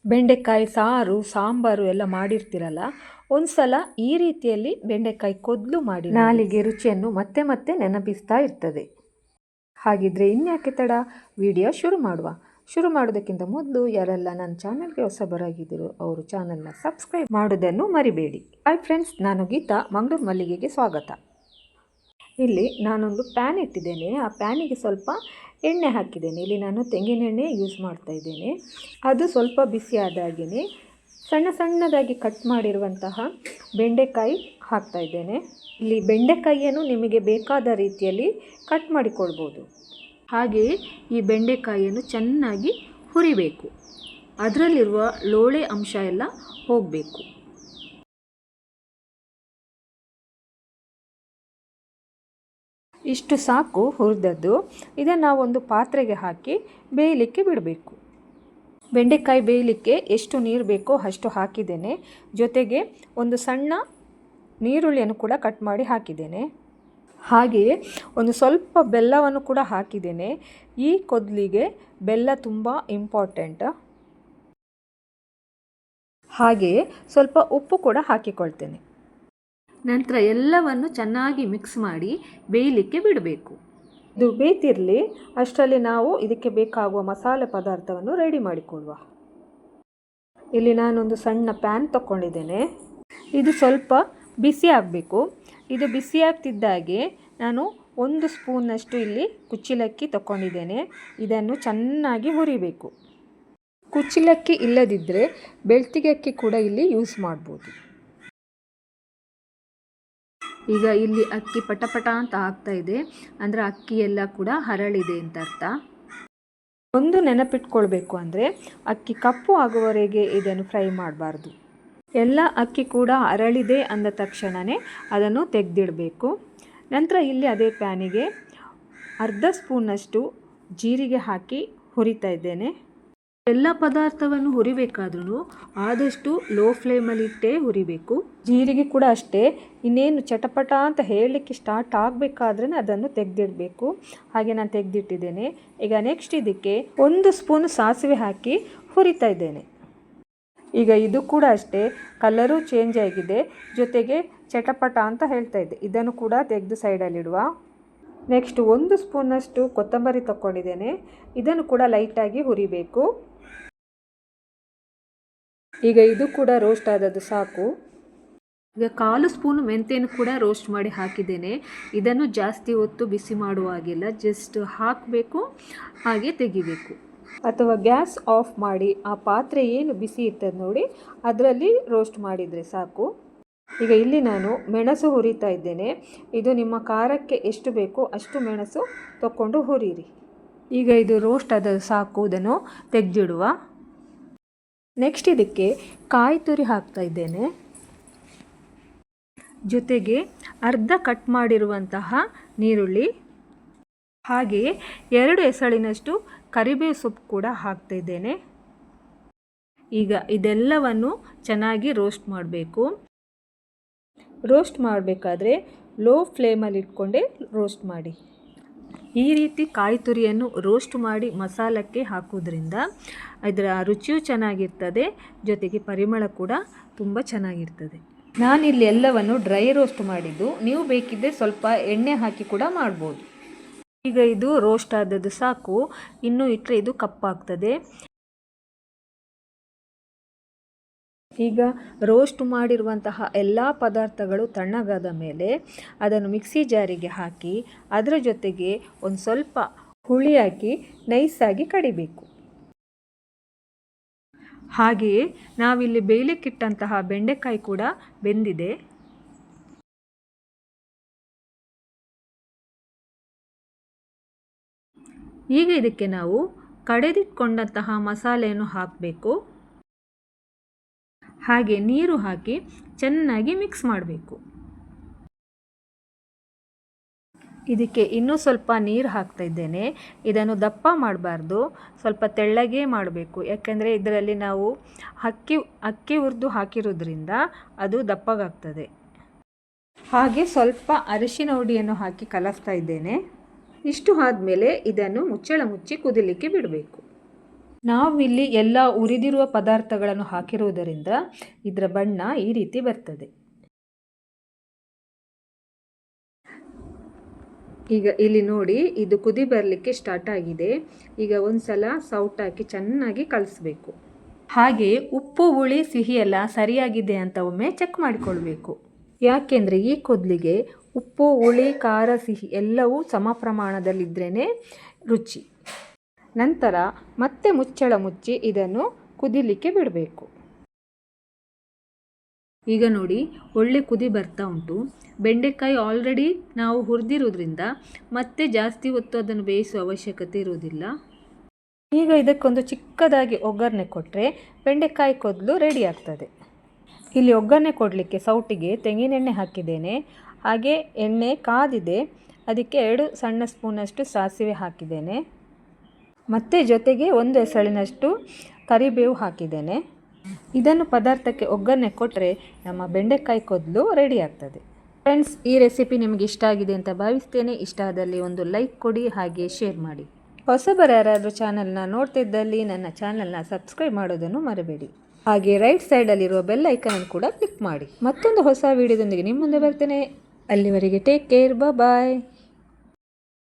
ಬೆಂಡೆಕಾಯಿ ಸಾರು ಸಾಂಬಾರು ಎಲ್ಲ ಮಾಡಿರ್ತೀರಲ್ಲ, ಒಂದು ಸಲ ಈ ರೀತಿಯಲ್ಲಿ ಬೆಂಡೆಕಾಯಿ ಕೊದ್ಲು ಮಾಡಿ ನಾಲಿಗೆ ರುಚಿಯನ್ನು ಮತ್ತೆ ಮತ್ತೆ ನೆನಪಿಸ್ತಾ ಇರ್ತದೆ. ಹಾಗಿದ್ರೆ ಇನ್ಯಾಕೆ ತಡ, ವಿಡಿಯೋ ಶುರು ಮಾಡೋದಕ್ಕಿಂತ ಮೊದಲು ಯಾರೆಲ್ಲ ನನ್ನ ಚಾನಲ್ಗೆ ಹೊಸಬರಾಗಿದ್ದರು ಅವರು ಚಾನಲ್ನ ಸಬ್ಸ್ಕ್ರೈಬ್ ಮಾಡೋದನ್ನು ಮರಿಬೇಡಿ. ಹಾಯ್ ಫ್ರೆಂಡ್ಸ್, ನಾನು ಗೀತಾ, ಮಂಗಳೂರು ಮಲ್ಲಿಗೆಗೆ ಸ್ವಾಗತ. ಇಲ್ಲಿ ನಾನೊಂದು ಪ್ಯಾನ್ ಇಟ್ಟಿದ್ದೇನೆ. ಆ ಪ್ಯಾನಿಗೆ ಸ್ವಲ್ಪ ಎಣ್ಣೆ ಹಾಕಿದ್ದೇನೆ. ಇಲ್ಲಿ ನಾನು ತೆಂಗಿನೆಣ್ಣೆ ಯೂಸ್ ಮಾಡ್ತಾ ಇದ್ದೇನೆ. ಅದು ಸ್ವಲ್ಪ ಬಿಸಿ ಆದಾಗೇ ಸಣ್ಣ ಸಣ್ಣದಾಗಿ ಕಟ್ ಮಾಡಿರುವಂತಹ ಬೆಂಡೆಕಾಯಿ ಹಾಕ್ತಾ ಇದ್ದೇನೆ. ಇಲ್ಲಿ ಬೆಂಡೆಕಾಯಿಯನ್ನು ನಿಮಗೆ ಬೇಕಾದ ರೀತಿಯಲ್ಲಿ ಕಟ್ ಮಾಡಿಕೊಳ್ಬೋದು. ಹಾಗೆಯೇ ಈ ಬೆಂಡೆಕಾಯಿಯನ್ನು ಚೆನ್ನಾಗಿ ಹುರಿಬೇಕು. ಅದರಲ್ಲಿರುವ ಲೋಳೆ ಅಂಶ ಎಲ್ಲ ಹೋಗಬೇಕು. ಇಷ್ಟು ಸಾಕು ಹುರಿದದ್ದು. ಇದನ್ನು ನಾವೊಂದು ಪಾತ್ರೆಗೆ ಹಾಕಿ ಬೇಯಲಿಕ್ಕೆ ಬಿಡಬೇಕು. ಬೆಂಡೆಕಾಯಿ ಬೇಯಲಿಕ್ಕೆ ಎಷ್ಟು ನೀರು ಬೇಕೋ ಅಷ್ಟು ಹಾಕಿದ್ದೇನೆ. ಜೊತೆಗೆ ಒಂದು ಸಣ್ಣ ನೀರುಳ್ಳಿಯನ್ನು ಕೂಡ ಕಟ್ ಮಾಡಿ ಹಾಕಿದ್ದೇನೆ. ಹಾಗೆಯೇ ಒಂದು ಸ್ವಲ್ಪ ಬೆಲ್ಲವನ್ನು ಕೂಡ ಹಾಕಿದ್ದೇನೆ. ಈ ಕೊದ್ಲಿಗೆ ಬೆಲ್ಲ ತುಂಬ ಇಂಪಾರ್ಟೆಂಟ್. ಹಾಗೆಯೇ ಸ್ವಲ್ಪ ಉಪ್ಪು ಕೂಡ ಹಾಕಿಕೊಳ್ತೇನೆ. ನಂತರ ಎಲ್ಲವನ್ನು ಚೆನ್ನಾಗಿ ಮಿಕ್ಸ್ ಮಾಡಿ ಬೇಯಲಿಕ್ಕೆ ಬಿಡಬೇಕು. ಇದು ಬೇಯ್ತಿರಲಿ, ಅಷ್ಟರಲ್ಲಿ ನಾವು ಇದಕ್ಕೆ ಬೇಕಾಗುವ ಮಸಾಲೆ ಪದಾರ್ಥವನ್ನು ರೆಡಿ ಮಾಡಿಕೊಳ್ಳುವ. ಇಲ್ಲಿ ನಾನೊಂದು ಸಣ್ಣ ಪ್ಯಾನ್ ತಗೊಂಡಿದ್ದೇನೆ. ಇದು ಸ್ವಲ್ಪ ಬಿಸಿ ಆಗಬೇಕು. ಇದು ಬಿಸಿ ಆಗ್ತಿದ್ದಾಗೆ ನಾನು 1 ಸ್ಪೂನಷ್ಟು ಇಲ್ಲಿ ಕುಚ್ಚಲಕ್ಕಿ ತಗೊಂಡಿದ್ದೇನೆ. ಇದನ್ನು ಚೆನ್ನಾಗಿ ಹುರಿಬೇಕು. ಕುಚ್ಚಲಕ್ಕಿ ಇಲ್ಲದಿದ್ದರೆ ಬೆಳ್ತಿಗೆ ಅಕ್ಕಿ ಕೂಡ ಇಲ್ಲಿ ಯೂಸ್ ಮಾಡ್ಬೋದು. ಈಗ ಇಲ್ಲಿ ಅಕ್ಕಿ ಪಟಪಟ ಅಂತ ಆಗ್ತಾ ಇದೆ, ಅಂದರೆ ಅಕ್ಕಿ ಎಲ್ಲ ಕೂಡ ಹರಳಿದೆ ಅಂತ ಅರ್ಥ. ಒಂದು ನೆನಪಿಟ್ಕೊಳ್ಬೇಕು, ಅಂದರೆ ಅಕ್ಕಿ ಕಪ್ಪು ಆಗುವವರೆಗೆ ಇದನ್ನು ಫ್ರೈ ಮಾಡಬಾರ್ದು. ಎಲ್ಲ ಅಕ್ಕಿ ಕೂಡ ಹರಳಿದೆ ಅಂದ ತಕ್ಷಣವೇ ಅದನ್ನು ತೆಗೆದಿಡಬೇಕು. ನಂತರ ಇಲ್ಲಿ ಅದೇ ಪ್ಯಾನಿಗೆ ಅರ್ಧ ಸ್ಪೂನಷ್ಟು ಜೀರಿಗೆ ಹಾಕಿ ಹುರಿತಾ ಇದ್ದೇನೆ. ಎಲ್ಲ ಪದಾರ್ಥವನ್ನು ಹುರಿಬೇಕಾದ್ರೂ ಆದಷ್ಟು ಲೋ ಫ್ಲೇಮಲ್ಲಿಟ್ಟೇ ಹುರಿಬೇಕು. ಜೀರಿಗೆ ಕೂಡ ಅಷ್ಟೇ, ಇನ್ನೇನು ಚಟಪಟ ಅಂತ ಹೇಳಲಿಕ್ಕೆ ಸ್ಟಾರ್ಟ್ ಆಗಬೇಕಾದ್ರೆ ಅದನ್ನು ತೆಗೆದಿಡಬೇಕು. ಹಾಗೆ ನಾನು ತೆಗೆದಿಟ್ಟಿದ್ದೇನೆ. ಈಗ ನೆಕ್ಸ್ಟ್ ಇದಕ್ಕೆ 1 ಸ್ಪೂನ್ ಸಾಸಿವೆ ಹಾಕಿ ಹುರಿತಾ ಇದ್ದೇನೆ. ಈಗ ಇದು ಕೂಡ ಅಷ್ಟೇ, ಕಲರು ಚೇಂಜ್ ಆಗಿದೆ, ಜೊತೆಗೆ ಚಟಪಟ ಅಂತ ಹೇಳ್ತಾ ಇದೆ. ಇದನ್ನು ಕೂಡ ತೆಗೆದು ಸೈಡಲ್ಲಿಡುವ. ನೆಕ್ಸ್ಟ್ 1 ಸ್ಪೂನಷ್ಟು ಕೊತ್ತಂಬರಿ ತಗೊಂಡಿದ್ದೇನೆ. ಇದನ್ನು ಕೂಡ ಲೈಟಾಗಿ ಹುರಿಬೇಕು. ಈಗ ಇದು ಕೂಡ ರೋಸ್ಟ್ ಆದದ್ದು ಸಾಕು. ಈಗ 1/4 ಸ್ಪೂನ್ ಮೆಂತ್ಯನ ಕೂಡ ರೋಸ್ಟ್ ಮಾಡಿ ಹಾಕಿದ್ದೇನೆ. ಇದನ್ನು ಜಾಸ್ತಿ ಹೊತ್ತು ಬಿಸಿ ಮಾಡುವಾಗಿಲ್ಲ, ಜಸ್ಟ್ ಹಾಕಬೇಕು ಹಾಗೆ ತೆಗಿಬೇಕು. ಅಥವಾ ಗ್ಯಾಸ್ ಆಫ್ ಮಾಡಿ ಆ ಪಾತ್ರೆ ಏನು ಬಿಸಿ ಇರ್ತದೆ ನೋಡಿ, ಅದರಲ್ಲಿ ರೋಸ್ಟ್ ಮಾಡಿದರೆ ಸಾಕು. ಈಗ ಇಲ್ಲಿ ನಾನು ಮೆಣಸು ಹುರಿತಾ ಇದ್ದೇನೆ. ಇದು ನಿಮ್ಮ ಖಾರಕ್ಕೆ ಎಷ್ಟು ಬೇಕೋ ಅಷ್ಟು ಮೆಣಸು ತಗೊಂಡು ಹುರಿರಿ. ಈಗ ಇದು ರೋಸ್ಟ್ ಆದ ಸಾಕು, ಇದನ್ನು ತೆಗೆದಿಡುವ. ನೆಕ್ಸ್ಟ್ ಇದಕ್ಕೆ ಕಾಯಿ ತುರಿ ಹಾಕ್ತಾ ಇದ್ದೇನೆ. ಜೊತೆಗೆ ಅರ್ಧ ಕಟ್ ಮಾಡಿರುವಂತಹ ನೀರುಳ್ಳಿ, ಹಾಗೆಯೇ 2 ಎಸಳಿನಷ್ಟು ಕರಿಬೇವು ಸೊಪ್ಪು ಕೂಡ ಹಾಕ್ತಾ ಇದ್ದೇನೆ. ಈಗ ಇದೆಲ್ಲವನ್ನು ಚೆನ್ನಾಗಿ ರೋಸ್ಟ್ ಮಾಡಬೇಕು. ರೋಸ್ಟ್ ಮಾಡಬೇಕಾದ್ರೆ ಲೋ ಫ್ಲೇಮಲ್ಲಿ ಇಟ್ಕೊಂಡೇ ರೋಸ್ಟ್ ಮಾಡಿ. ಈ ರೀತಿ ಕಾಯಿ ತುರಿಯನ್ನು ರೋಸ್ಟ್ ಮಾಡಿ ಮಸಾಲಕ್ಕೆ ಹಾಕೋದ್ರಿಂದ ಇದರ ರುಚಿಯೂ ಚೆನ್ನಾಗಿರ್ತದೆ, ಜೊತೆಗೆ ಪರಿಮಳ ಕೂಡ ತುಂಬ ಚೆನ್ನಾಗಿರ್ತದೆ. ನಾನಿಲ್ಲಿ ಎಲ್ಲವನ್ನು ಡ್ರೈ ರೋಸ್ಟ್ ಮಾಡಿದ್ದು, ನೀವು ಬೇಕಿದ್ದರೆ ಸ್ವಲ್ಪ ಎಣ್ಣೆ ಹಾಕಿ ಕೂಡ ಮಾಡ್ಬೋದು. ಈಗ ಇದು ರೋಸ್ಟ್ ಆದದ್ದು ಸಾಕು, ಇನ್ನೂ ಇಟ್ಟರೆ ಇದು ಕಪ್ಪಾಗ್ತದೆ. ಈಗ ರೋಸ್ಟ್ ಮಾಡಿರುವಂತಹ ಎಲ್ಲ ಪದಾರ್ಥಗಳು ತಣ್ಣಗಾದ ಮೇಲೆ ಅದನ್ನು ಮಿಕ್ಸಿ ಜಾರಿಗೆ ಹಾಕಿ ಅದರ ಜೊತೆಗೆ ಒಂದು ಸ್ವಲ್ಪ ಹುಳಿ ಹಾಕಿ ನೈಸಾಗಿ ಕಡಿಬೇಕು. ಹಾಗೆಯೇ ನಾವಿಲ್ಲಿ ಬೇಯಲಿಕ್ಕಿಟ್ಟಂತಹ ಬೆಂಡೆಕಾಯಿ ಕೂಡ ಬೆಂದಿದೆ. ಈಗ ಇದಕ್ಕೆ ನಾವು ಕಡೆದಿಟ್ಕೊಂಡಂತಹ ಮಸಾಲೆಯನ್ನು ಹಾಕಬೇಕು. ಹಾಗೆ ನೀರು ಹಾಕಿ ಚೆನ್ನಾಗಿ ಮಿಕ್ಸ್ ಮಾಡಬೇಕು. ಇದಕ್ಕೆ ಇನ್ನೂ ಸ್ವಲ್ಪ ನೀರು ಹಾಕ್ತಾ ಇದ್ದೇನೆ. ಇದನ್ನು ದಪ್ಪ ಮಾಡಬಾರ್ದು, ಸ್ವಲ್ಪ ತೆಳ್ಳಗೆ ಮಾಡಬೇಕು. ಯಾಕೆಂದರೆ ಇದರಲ್ಲಿ ನಾವು ಅಕ್ಕಿ ಹುರಿದು ಹಾಕಿರೋದ್ರಿಂದ ಅದು ದಪ್ಪಗಾಗ್ತದೆ. ಹಾಗೆ ಸ್ವಲ್ಪ ಅರಿಶಿನ ಹುಡಿಯನ್ನು ಹಾಕಿ ಕಲಸ್ತಾ ಇದ್ದೇನೆ. ಇಷ್ಟು ಆದಮೇಲೆ ಇದನ್ನು ಮುಚ್ಚಳ ಮುಚ್ಚಿ ಕುದಿಲಿಕ್ಕೆ ಬಿಡಬೇಕು. ನಾವಿಲ್ಲಿ ಎಲ್ಲ ಉರಿದಿರುವ ಪದಾರ್ಥಗಳನ್ನು ಹಾಕಿರುವುದರಿಂದ ಇದರ ಬಣ್ಣ ಈ ರೀತಿ ಬರ್ತದೆ. ಈಗ ಇಲ್ಲಿ ನೋಡಿ, ಇದು ಕುದಿ ಬರಲಿಕ್ಕೆ ಸ್ಟಾರ್ಟ್ ಆಗಿದೆ. ಈಗ ಒಂದ್ಸಲ ಸೌಟ್ ಹಾಕಿ ಚೆನ್ನಾಗಿ ಕಲಿಸ್ಬೇಕು. ಹಾಗೆ ಉಪ್ಪು ಹುಳಿ ಸಿಹಿ ಎಲ್ಲ ಸರಿಯಾಗಿದೆ ಅಂತ ಒಮ್ಮೆ ಚೆಕ್ ಮಾಡಿಕೊಳ್ಬೇಕು. ಯಾಕೆಂದರೆ ಈ ಕೊದ್ಲಿಗೆ ಉಪ್ಪು ಹುಳಿ ಖಾರ ಸಿಹಿ ಎಲ್ಲವೂ ಸಮ ಪ್ರಮಾಣದಲ್ಲಿದ್ರೇ ರುಚಿ. ನಂತರ ಮತ್ತೆ ಮುಚ್ಚಳ ಮುಚ್ಚಿ ಇದನ್ನು ಕುದಿಲಿಕ್ಕೆ ಬಿಡಬೇಕು. ಈಗ ನೋಡಿ, ಒಳ್ಳೆ ಕುದಿ ಬರ್ತಾ ಉಂಟು. ಬೆಂಡೆಕಾಯಿ ಆಲ್ರೆಡಿ ನಾವು ಹುರಿದಿರೋದ್ರಿಂದ ಮತ್ತೆ ಜಾಸ್ತಿ ಹೊತ್ತು ಅದನ್ನು ಬೇಯಿಸುವ ಅವಶ್ಯಕತೆ ಇರುವುದಿಲ್ಲ. ಈಗ ಇದಕ್ಕೊಂದು ಚಿಕ್ಕದಾಗಿ ಒಗ್ಗರಣೆ ಕೊಟ್ಟರೆ ಬೆಂಡೆಕಾಯಿ ಕೊದ್ಲು ರೆಡಿ ಆಗ್ತದೆ. ಇಲ್ಲಿ ಒಗ್ಗರಣೆ ಕೊಡಲಿಕ್ಕೆ ಸೌಟಿಗೆ ತೆಂಗಿನೆಣ್ಣೆ ಹಾಕಿದ್ದೇನೆ. ಹಾಗೆ ಎಣ್ಣೆ ಕಾದಿದೆ, ಅದಕ್ಕೆ 2 ಸಣ್ಣ ಸ್ಪೂನಷ್ಟು ಸಾಸಿವೆ ಹಾಕಿದ್ದೇನೆ. ಮತ್ತು ಜೊತೆಗೆ 1 ಎಸಳಿನಷ್ಟು ಕರಿಬೇವು ಹಾಕಿದ್ದೇನೆ. ಇದನ್ನು ಪದಾರ್ಥಕ್ಕೆ ಒಗ್ಗರಣೆ ಕೊಟ್ಟರೆ ನಮ್ಮ ಬೆಂಡೆಕಾಯಿ ಕೊದ್ಲು ರೆಡಿ ಆಗ್ತದೆ. ಫ್ರೆಂಡ್ಸ್, ಈ ರೆಸಿಪಿ ನಿಮಗೆ ಇಷ್ಟ ಆಗಿದೆ ಅಂತ ಭಾವಿಸ್ತೇನೆ. ಇಷ್ಟ ಆದಲ್ಲಿ ಒಂದು ಲೈಕ್ ಕೊಡಿ, ಹಾಗೆ ಶೇರ್ ಮಾಡಿ. ಹೊಸಬರು ಯಾರಾದರೂ ಚಾನಲ್ನ ನೋಡ್ತಿದ್ದಲ್ಲಿ ನನ್ನ ಚಾನಲ್ನ ಸಬ್ಸ್ಕ್ರೈಬ್ ಮಾಡೋದನ್ನು ಮರಿಬೇಡಿ. ಹಾಗೆ ರೈಟ್ ಸೈಡಲ್ಲಿರುವ ಬೆಲ್ ಐಕನ್ ಕೂಡ ಕ್ಲಿಕ್ ಮಾಡಿ. ಮತ್ತೊಂದು ಹೊಸ ವಿಡಿಯೋದೊಂದಿಗೆ ನಿಮ್ಮ ಮುಂದೆ ಬರ್ತೇನೆ. ಅಲ್ಲಿವರೆಗೆ ಟೇಕ್ ಕೇರ್, ಬಾಯ್.